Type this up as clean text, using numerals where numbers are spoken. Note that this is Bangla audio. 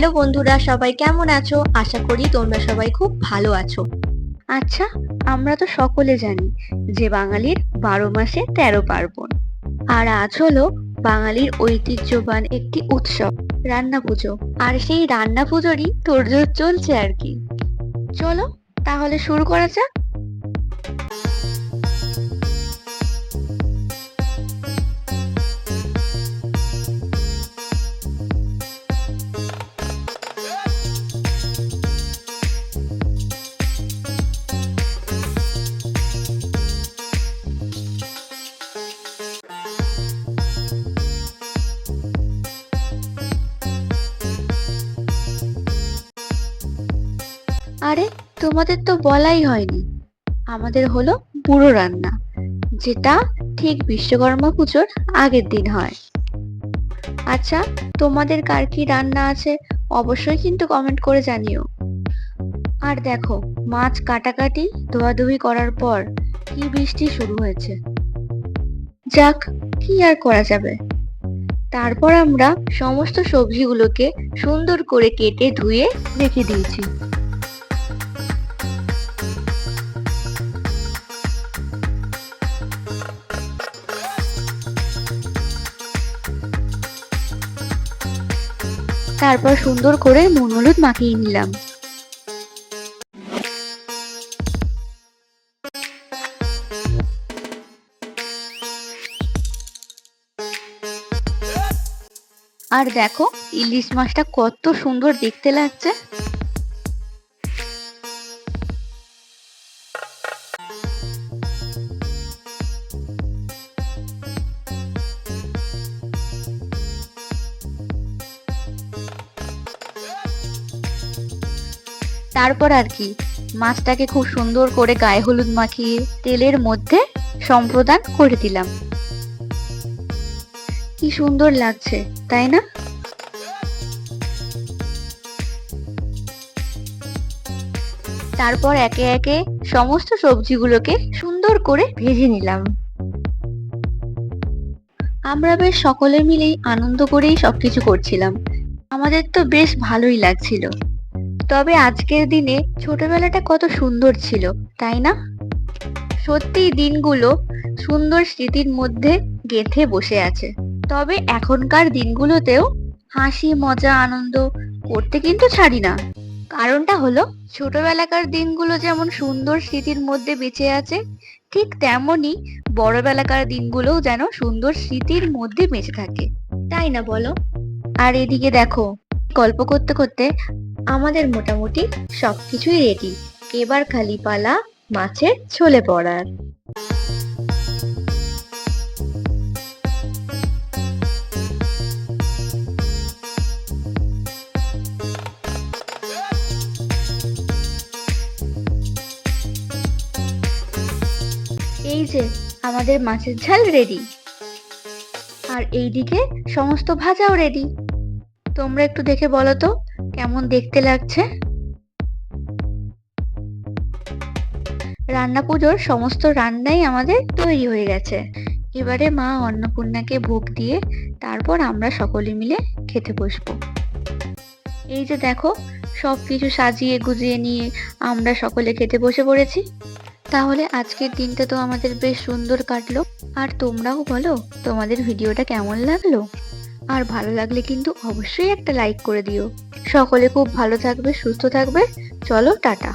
হ্যালো বন্ধুরা, সবাই কেমন আছো? আশা করি তোমরা সবাই খুব ভালো আছো। আচ্ছা, আমরা তো সকলে জানি যে বাঙালির 12 মাসে 13 পার্বণ। আর আজ হলো বাঙালির ঐতিহ্যবান একটি উৎসব, রান্না পুজো। আর সেই রান্না পুজোরই তোড়জোড় চলছে আর কি। চলো তাহলে শুরু করা যাক। আরে, তোমাদের তো বলাই হয়নি, আমাদের হলো বুড়ো রান্না, যেটা ঠিক বিশ্বকর্মা পুজোর আগের দিন হয়। আচ্ছা, তোমাদের কার কি রান্না আছে অবশ্যই কিন্তু কমেন্ট করে জানিও। আর দেখো, মাছ কাটাকাটি ধোয়াধুয়ি করার পর কি বৃষ্টি শুরু হয়েছে। যাক, কি আর করা যাবে। তারপর আমরা সমস্ত সবজিগুলোকে সুন্দর করে কেটে ধুয়ে রেখে দিয়েছি। তারপর সুন্দর করে নুন হলুদ মাখিয়ে নিলাম। আর দেখো, ইলিশ মাছটা কত সুন্দর দেখতে লাগছে। তারপর আর কি, মাছটাকে খুব সুন্দর করে গায়ে হলুদ মাখিয়ে তেলের মধ্যে সম্প্রদান করে দিলাম। কি সুন্দর লাগছে, তাই না? তারপর একে একে সমস্ত সবজিগুলোকে সুন্দর করে ভেজে নিলাম। আমরা বেশ সকলে মিলেই আনন্দ করেই সবকিছু করছিলাম। আমাদের তো বেশ ভালোই লাগছিল। তবে আজকের দিনে ছোটবেলাটা কত সুন্দর ছিল, তাই না? সত্যি দিনগুলো সুন্দর স্মৃতির মধ্যে গেঁথে বসে আছে। তবে এখনকার দিনগুলোতেও হাসি মজা আনন্দ করতে কিন্তু ছাড়ি না। কারণটা হলো, ছোটবেলাকার দিনগুলো যেমন সুন্দর স্মৃতির মধ্যে বেঁচে আছে, ঠিক তেমনই বড়বেলাকার দিনগুলোও যেন সুন্দর স্মৃতির মধ্যে বেঁচে থাকে, তাই না বলো? আর এদিকে দেখো, গল্প করতে করতে আমাদের মোটামুটি সবকিছুই রেডি। এবার খালি পালা মাছের ঝোলে পড়ার। এই যে আমাদের মাছের ঝাল রেডি। আর এইদিকে সমস্ত ভাজাও রেডি। তোমরা একটু দেখে বলো তো কেমন দেখতে লাগছে। রান্না পুজোর সমস্ত রান্নাই আমাদের তৈরি হয়ে গেছে। এবারে মা অন্নপূর্ণাকে ভোগ দিয়ে তারপর আমরা সকলে মিলে খেতে বসবো। এই যে দেখো, সবকিছু সাজিয়ে গুজিয়ে নিয়ে আমরা সকলে খেতে বসে পড়েছি। তাহলে আজকের দিনটা তো আমাদের বেশ সুন্দর কাটলো। আর তোমরাও বলো তোমাদের ভিডিওটা কেমন লাগলো। আর ভালো লাগলে কিন্তু অবশ্যই একটা লাইক করে দিও। সকলে খুব ভালো থাকবে, সুস্থ থাকবে। চলো টাটা।